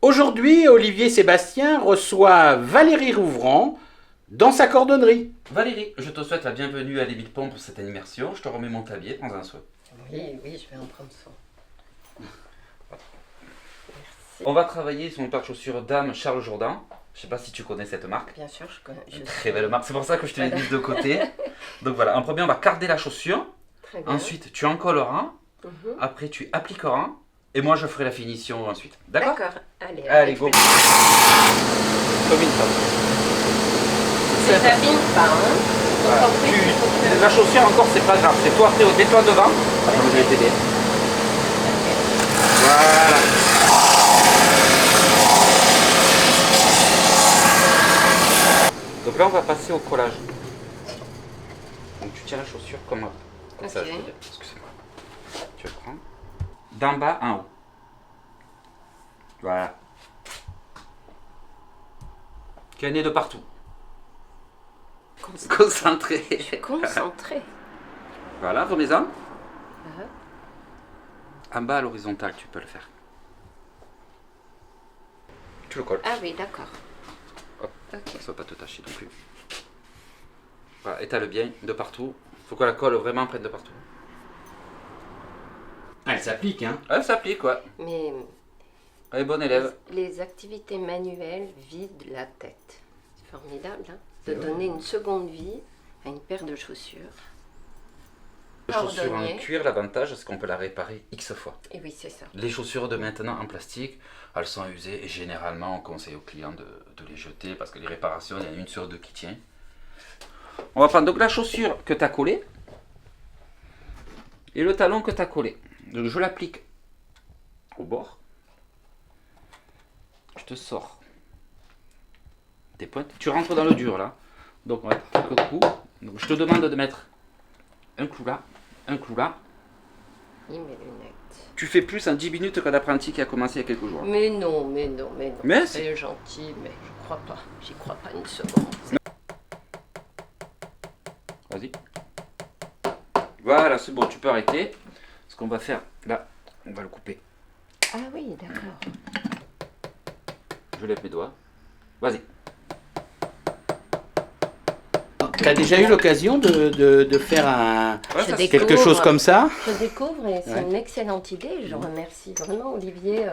Aujourd'hui, Olivier Sébastien reçoit Valérie Rouvrand dans sa cordonnerie. Valérie, je te souhaite la bienvenue à l'Éville-Pont pour cette immersion. Je te remets mon tablier, prends un soin. Oui, je vais en prendre soin. On va travailler sur une paire de chaussures Dame Charles Jourdan. Je sais pas si tu connais cette marque. Bien sûr, je connais. Une très belle marque, c'est pour ça que je te l'ai mise de côté. Donc voilà, en premier on va carder la chaussure. Très bien. Ensuite tu encolleras. Après tu appliqueras. Et moi je ferai la finition ensuite. D'accord? Allez, Allez, go. Comme une femme. Ça t'abîme pas, hein? Donc Voilà. après, il faut que- La chaussure encore c'est pas grave. C'est toi après au détour devant. Attends, je vais t'aider. Voilà. Donc là on va passer au collage. Donc tu tiens la chaussure comme ça, Ok. je veux dire. Excusez-moi. Tu le prends. D'en bas en haut. Voilà. Canner de partout. Concentré. Je suis concentrée. Voilà, remets-en. Uh-huh. En bas à l'horizontale, tu peux le faire. Tu le colles. Ah oui, d'accord. Hop. Ok. Ça ne va pas te tâcher non plus. Voilà, étale bien de partout. Faut que la colle vraiment prenne de partout. Ah, elle s'applique, hein. Elle s'applique, quoi. Mais Elle est bonne élève. les activités manuelles vident la tête. C'est formidable, hein? C'est De vrai. donner une seconde vie à une paire de chaussures. Les chaussures en Cordonnier. cuir, l'avantage, c'est qu'on peut la réparer X fois. Et oui, c'est ça. Les chaussures de maintenant en plastique, elles sont usées et généralement on conseille aux clients de les jeter parce que les réparations, il y en a une sur deux qui tient. On va prendre donc la chaussure que tu as collée et le talon que tu as collé. Donc je l'applique au bord. Je te sors des pointes. Tu rentres dans le dur là. Donc on va mettre quelques coups. Donc je te demande de mettre un clou là, un clou là. Ni mes lunettes. Tu fais plus en 10 minutes qu'un apprenti qui a commencé il y a quelques jours. Mais non. Mais C'est gentil, mais je crois pas. J'y crois pas une seconde. Vas-y. Voilà, c'est bon, tu peux arrêter. Ce qu'on va faire, là, on va le couper. Ah oui, d'accord. Je lève mes doigts. Vas-y. T'as déjà eu l'occasion de faire Ouais, Je ça, découvre. quelque chose comme ça? Je découvre et c'est Ouais. une excellente idée. Je remercie vraiment Olivier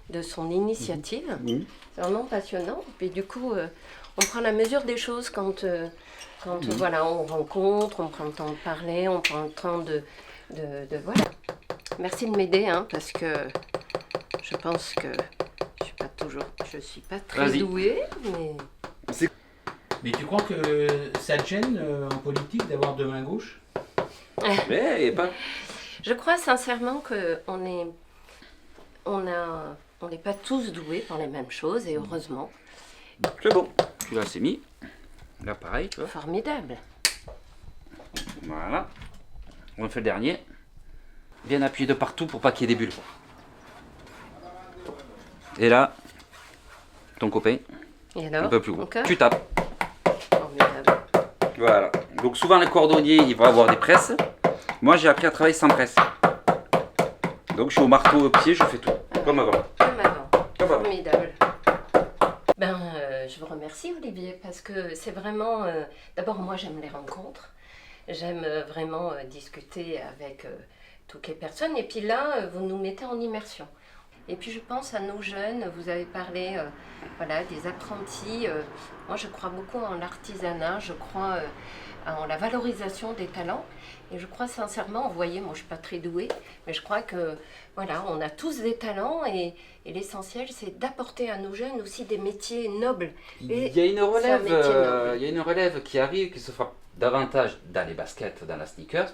de son initiative. Mhm. C'est vraiment passionnant. Puis du coup, on prend la mesure des choses quand voilà, on rencontre, on prend le temps de parler, on prend le temps de voilà. Merci de m'aider, hein, parce que je pense que je suis pas très Vas-y. douée, mais Mais tu crois que ça te gêne en politique d'avoir deux mains gauches? Mais pas. je crois sincèrement que on n'est pas tous doués pour les mêmes choses, et heureusement. C'est bon. Tu l'as, c'est mis. Là, pareil, tu vois. Formidable. Voilà. On fait le dernier. Bien appuyer de partout pour pas qu'il y ait des bulles. Et là, ton copain, Et alors un peu plus gros. encore Tu tapes. Formidable. Voilà. Donc souvent les cordonniers, ils vont avoir des presses. Moi, j'ai appris à travailler sans presse. Donc je suis au marteau au pied, je fais tout. Comme avant. Comme avant. Comme avant. Formidable. Je vous remercie Olivier parce que c'est vraiment... D'abord moi j'aime les rencontres, j'aime vraiment discuter avec toutes les personnes et puis là vous nous mettez en immersion. Et puis je pense à nos jeunes, vous avez parlé voilà, des apprentis, moi je crois beaucoup en l'artisanat, je crois en la valorisation des talents et je crois sincèrement, vous voyez moi je ne suis pas très douée, mais je crois que voilà, on a tous des talents et l'essentiel c'est d'apporter à nos jeunes aussi des métiers nobles. Il y a une relève, métier noble. il y a une relève qui arrive, qui se fera davantage dans les baskets, dans la sneakers.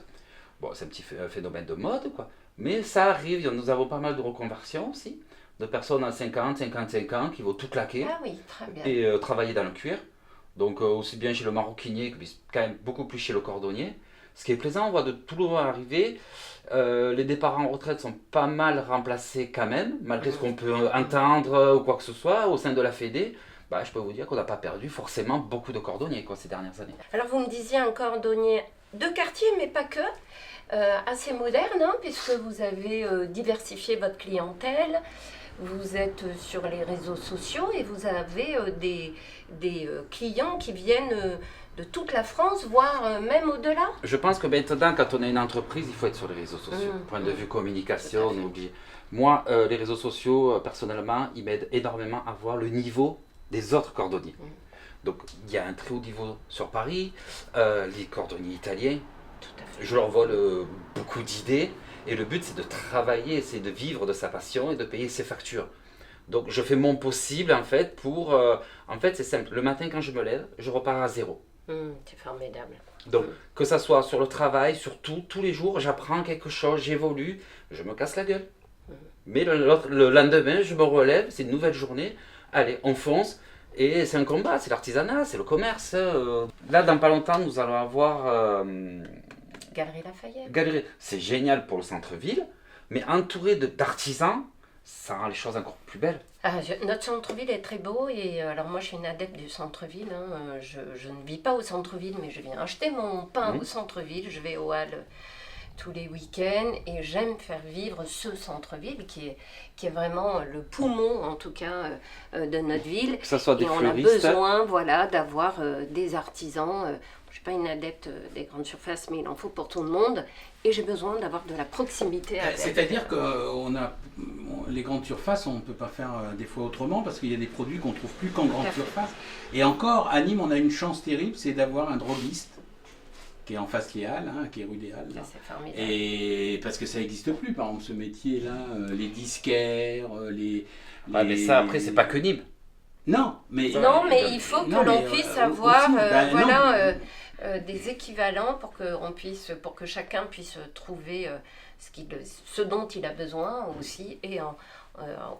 Bon, c'est un petit phénomène de mode, quoi. Mais ça arrive, nous avons pas mal de reconversions aussi, de personnes à 50, 55 ans qui vont tout claquer Ah oui, très bien. et travailler dans le cuir. Donc aussi bien chez le maroquinier que quand même beaucoup plus chez le cordonnier. Ce qui est plaisant, on voit de tout le monde arriver. Les départs en retraite sont pas mal remplacés quand même, malgré ce qu'on peut entendre ou quoi que ce soit au sein de la Fédé. Bah, je peux vous dire qu'on n'a pas perdu forcément beaucoup de cordonniers quoi, ces dernières années. Alors vous me disiez un cordonnier de quartier, mais pas que, assez moderne, hein, puisque vous avez diversifié votre clientèle. vous êtes sur les réseaux sociaux et vous avez des clients qui viennent de toute la France, voire même au-delà. Je pense que maintenant, quand on est une entreprise, il faut être sur les réseaux sociaux. Point de vue Tout communication, à fait. on oublie. Moi, les réseaux sociaux, personnellement, ils m'aident énormément à voir le niveau des autres cordonniers. Donc, il y a un très haut niveau sur Paris, les cordonniers italiens, Tout à fait. je leur vole beaucoup d'idées. Et le but, c'est de travailler, c'est de vivre de sa passion et de payer ses factures. Donc, je fais mon possible, en fait, pour... en fait, c'est simple. Le matin, quand je me lève, je repars à zéro. C'est formidable. Donc, que ça soit sur le travail, sur tout, tous les jours, j'apprends quelque chose, j'évolue, je me casse la gueule. Mais le lendemain, je me relève, c'est une nouvelle journée. Allez, on fonce. Et c'est un combat, c'est l'artisanat, c'est le commerce. Là, dans pas longtemps, nous allons avoir... Galerie Lafayette. Galerie. C'est génial pour le centre-ville, mais entouré d'artisans, ça rend les choses encore plus belles. Notre centre-ville est très beau et alors moi je suis une adepte du centre-ville. Je ne vis pas au centre-ville mais je viens acheter mon pain au centre-ville. Je vais aux Halles tous les week-ends et j'aime faire vivre ce centre-ville qui est vraiment le poumon en tout cas de notre ville. Que ce soit des et on fleuristes. a besoin voilà, d'avoir des artisans. Je ne suis pas une adepte des grandes surfaces mais il en faut pour tout le monde. Et j'ai besoin d'avoir de la proximité avec. C'est-à-dire que les grandes surfaces, on ne peut pas faire des fois autrement parce qu'il y a des produits qu'on ne trouve plus qu'en grande surface. Et encore, à Nîmes, on a une chance terrible, c'est d'avoir un droguiste qui est en face des Halles, qui est rue des Halles. C'est formidable. Et parce que ça n'existe plus, par exemple, ce métier-là, les disquaires, Mais ça, après, c'est pas que Nîmes. Non, mais il faut que l'on puisse avoir des équivalents pour que chacun puisse trouver ce dont il a besoin aussi et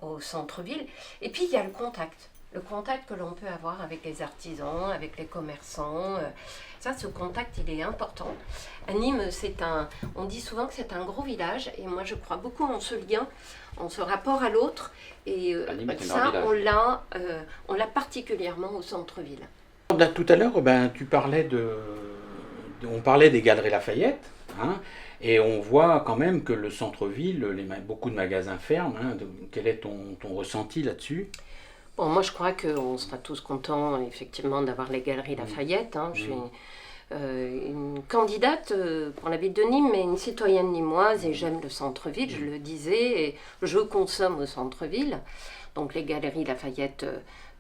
au centre-ville. Et puis il y a le contact que l'on peut avoir avec les artisans, avec les commerçants. Ce contact, il est important. À Nîmes, on dit souvent que c'est un gros village et moi je crois beaucoup en ce lien, en ce rapport à l'autre. Et ça, on l'a particulièrement au centre-ville. Tout à l'heure, tu parlais on parlait des Galeries Lafayette, et on voit quand même que le centre-ville, beaucoup de magasins ferment. Quel est ton ressenti là-dessus ? Bon, moi je crois qu'on sera tous contents effectivement d'avoir les Galeries Lafayette. Je suis une candidate pour la ville de Nîmes, mais une citoyenne nîmoise et j'aime le centre-ville, je le disais, et je consomme au centre-ville. Donc les Galeries Lafayette,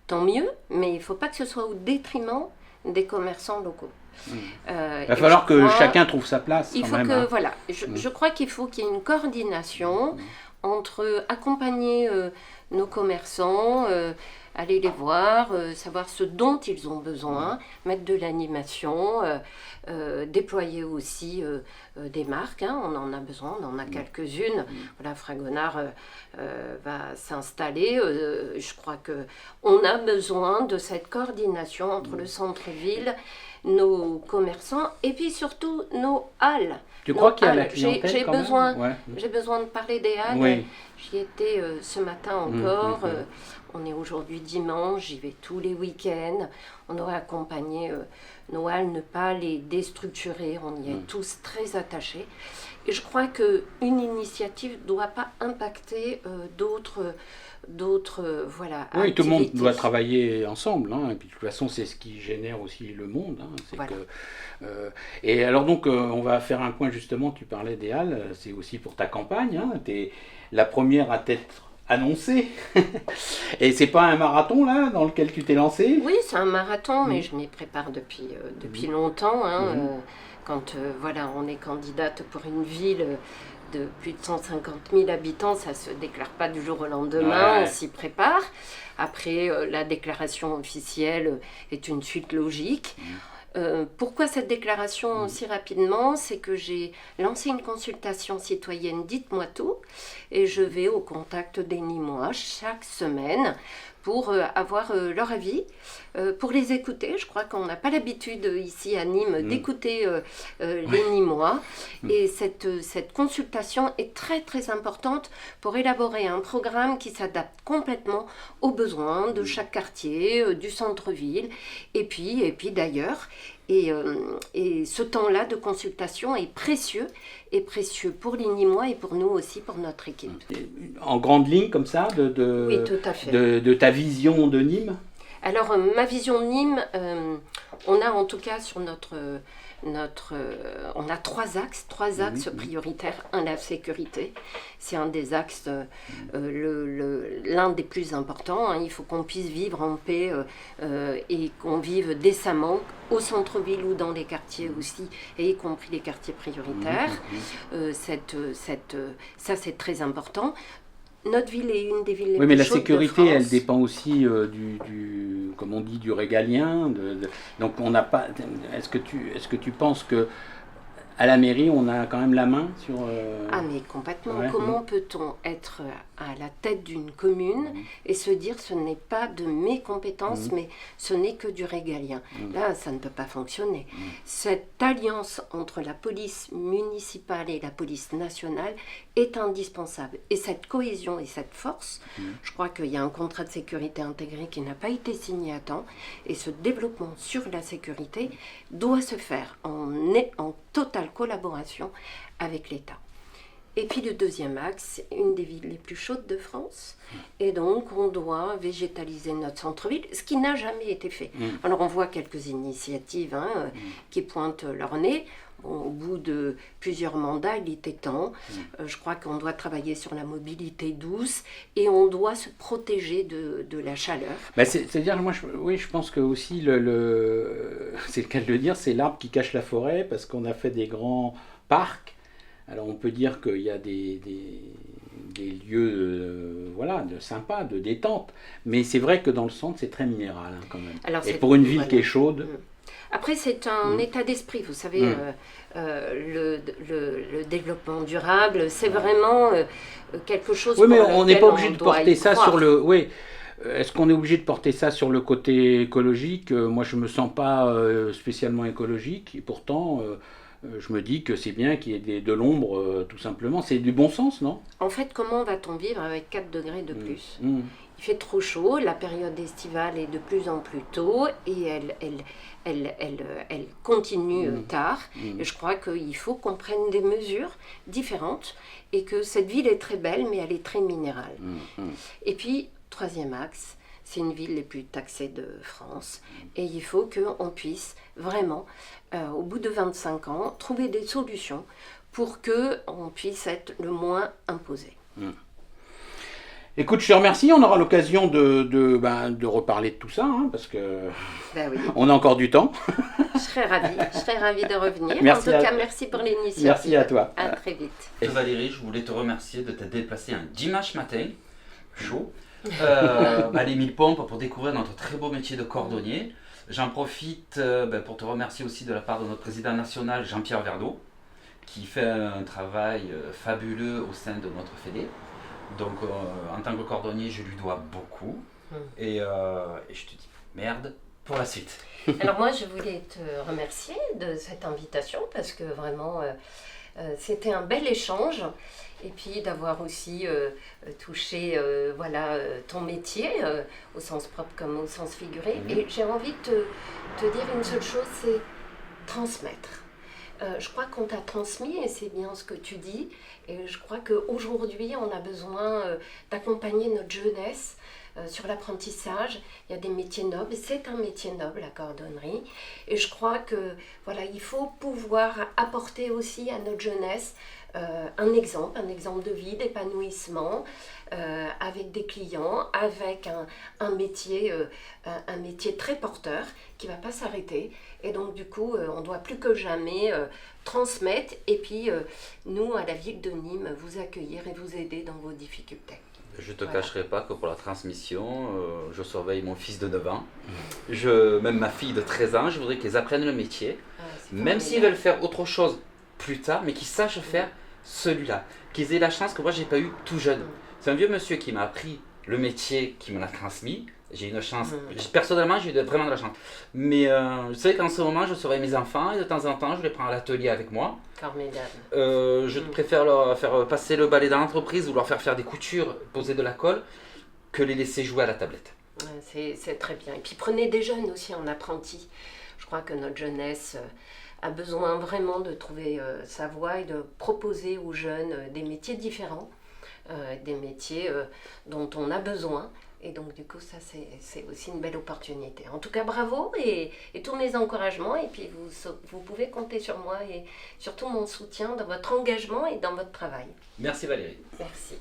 tant mieux, mais il ne faut pas que ce soit au détriment des commerçants locaux. Il va falloir que chacun trouve sa place. Je crois qu'il faut qu'il y ait une coordination entre accompagner nos commerçants, aller les voir, savoir ce dont ils ont besoin, mettre de l'animation, déployer aussi des marques. On en a besoin, on en a quelques-unes. Voilà, Fragonard va s'installer. Je crois qu'on a besoin de cette coordination entre le centre-ville, nos commerçants et puis surtout nos halles. Tu crois qu'il y a la clientèle J'ai besoin de parler des halles. Oui. J'y étais ce matin encore. On est aujourd'hui dimanche, j'y vais tous les week-ends. On aurait accompagné nos halles, ne pas les déstructurer. On y est tous très attachés. Et je crois qu'une initiative ne doit pas impacter d'autres oui, tout le monde activités. doit travailler ensemble, et puis de toute façon c'est ce qui génère aussi le monde. Et alors donc on va faire un point justement, tu parlais des halles, c'est aussi pour ta campagne, tu es la première à t'être annoncée. Et c'est pas un marathon là dans lequel tu t'es lancée ? Oui, c'est un marathon, mais je m'y prépare depuis longtemps. Quand on est candidate pour une ville de plus de 150 000 habitants, ça ne se déclare pas du jour au lendemain, on s'y prépare. Après, la déclaration officielle est une suite logique. Pourquoi cette déclaration si rapidement ? C'est que j'ai lancé une consultation citoyenne Dites-moi tout et je vais au contact des Nîmois chaque semaine pour avoir leur avis, pour les écouter. Je crois qu'on n'a pas l'habitude ici à Nîmes d'écouter les Nîmois. Et cette consultation est très très importante pour élaborer un programme qui s'adapte complètement aux besoins de chaque quartier, du centre-ville et puis d'ailleurs. Et ce temps-là de consultation est précieux pour les Nîmois et pour nous aussi, pour notre équipe. En grande ligne, comme ça, Oui, tout à fait. de ta vision de Nîmes? Alors, ma vision de Nîmes, on a en tout cas sur on a trois axes prioritaires. Un, la sécurité, c'est un des axes, l'un des plus importants. Il faut qu'on puisse vivre en paix et qu'on vive décemment au centre-ville ou dans les quartiers aussi, et y compris les quartiers prioritaires. Ça, c'est très important. Notre ville est une des villes les plus chaudes de France. Oui, mais la sécurité, elle dépend aussi comme on dit, du régalien. Donc, on n'a pas. Est-ce que tu penses que à la mairie, on a quand même la main sur. Ah, mais complètement. Ouais, Comment peut-on être à la tête d'une commune et se dire ce n'est pas de mes compétences, mais ce n'est que du régalien? Là, ça ne peut pas fonctionner. Cette alliance entre la police municipale et la police nationale est indispensable. Et cette cohésion et cette force, je crois qu'il y a un contrat de sécurité intégré qui n'a pas été signé à temps. Et ce développement sur la sécurité doit se faire en totale collaboration avec l'État. Et puis le deuxième axe, c'est une des villes les plus chaudes de France. Et donc, on doit végétaliser notre centre-ville, ce qui n'a jamais été fait. Alors, on voit quelques initiatives qui pointent leur nez. Bon, au bout de plusieurs mandats, il était temps. Je crois qu'on doit travailler sur la mobilité douce et on doit se protéger de la chaleur. C'est-à-dire, moi, je pense que aussi, c'est le cas de le dire, c'est l'arbre qui cache la forêt, parce qu'on a fait des grands parcs. Alors, on peut dire qu'il y a des lieux sympas, de détente. Mais c'est vrai que dans le centre, c'est très minéral, quand même. Alors, et pour une ville qui est chaude... Après, c'est un état d'esprit, vous savez, le développement durable, c'est vraiment quelque chose... Oui, mais on n'est pas obligé de porter ça sur le... Oui. Est-ce qu'on est obligé de porter ça sur le côté écologique? Moi, je ne me sens pas spécialement écologique, et pourtant... je me dis que c'est bien qu'il y ait de l'ombre, tout simplement. C'est du bon sens, non? En fait, comment va-t-on vivre avec 4 degrés de plus? Il fait trop chaud, la période estivale est de plus en plus tôt et elle continue tard. Et je crois qu'il faut qu'on prenne des mesures différentes et que cette ville est très belle, mais elle est très minérale. Et puis, troisième axe, c'est une ville les plus taxées de France. Et il faut qu'on puisse vraiment, au bout de 25 ans, trouver des solutions pour qu'on puisse être le moins imposé. Écoute, je te remercie. On aura l'occasion de reparler de tout ça, parce que oui. On a encore du temps. Je serais ravie de revenir. Merci en tout cas, merci pour l'initiative. Merci à toi. À très vite. Et Valérie, je voulais te remercier de t'être déplacée un dimanche matin, chaud, les 1000 pompes pour découvrir notre très beau métier de cordonnier. J'en profite pour te remercier aussi de la part de notre président national, Jean-Pierre Verdeau, qui fait un travail fabuleux au sein de notre fédé. Donc, en tant que cordonnier, je lui dois beaucoup. Et je te dis merde pour la suite. Alors moi, je voulais te remercier de cette invitation parce que vraiment, c'était un bel échange. Et puis d'avoir aussi touché ton métier, au sens propre comme au sens figuré. Et j'ai envie de te dire une seule chose, c'est transmettre. Je crois qu'on t'a transmis, et c'est bien ce que tu dis, et je crois qu'aujourd'hui, on a besoin d'accompagner notre jeunesse sur l'apprentissage. Il y a des métiers nobles, c'est un métier noble, la cordonnerie, et je crois que il faut pouvoir apporter aussi à notre jeunesse un exemple de vie, d'épanouissement, avec des clients, avec un métier très porteur qui ne va pas s'arrêter. Et donc du coup, on doit plus que jamais transmettre et puis nous, à la ville de Nîmes, vous accueillir et vous aider dans vos difficultés. Je ne te cacherai pas que pour la transmission, je surveille mon fils de 9 ans, même ma fille de 13 ans, je voudrais qu'ils apprennent le métier, même s'ils veulent faire autre chose plus tard, mais qu'ils sachent faire celui-là, qu'ils aient la chance que moi j'ai pas eu tout jeune. C'est un vieux monsieur qui m'a appris le métier, qui me l'a transmis. J'ai une chance, personnellement j'ai eu vraiment de la chance. Mais je sais qu'en ce moment je surveille mes enfants et de temps en temps je les prends à l'atelier avec moi. Formidable. Je préfère leur faire passer le balai dans l'entreprise ou leur faire des coutures, poser de la colle, que les laisser jouer à la tablette. C'est très bien. Et puis prenez des jeunes aussi en apprenti. Je crois que notre jeunesse a besoin vraiment de trouver sa voie et de proposer aux jeunes des métiers différents, des métiers dont on a besoin. Et donc du coup, ça c'est aussi une belle opportunité. En tout cas, bravo et tous mes encouragements. Et puis vous pouvez compter sur moi et surtout mon soutien dans votre engagement et dans votre travail. Merci Valérie. Merci.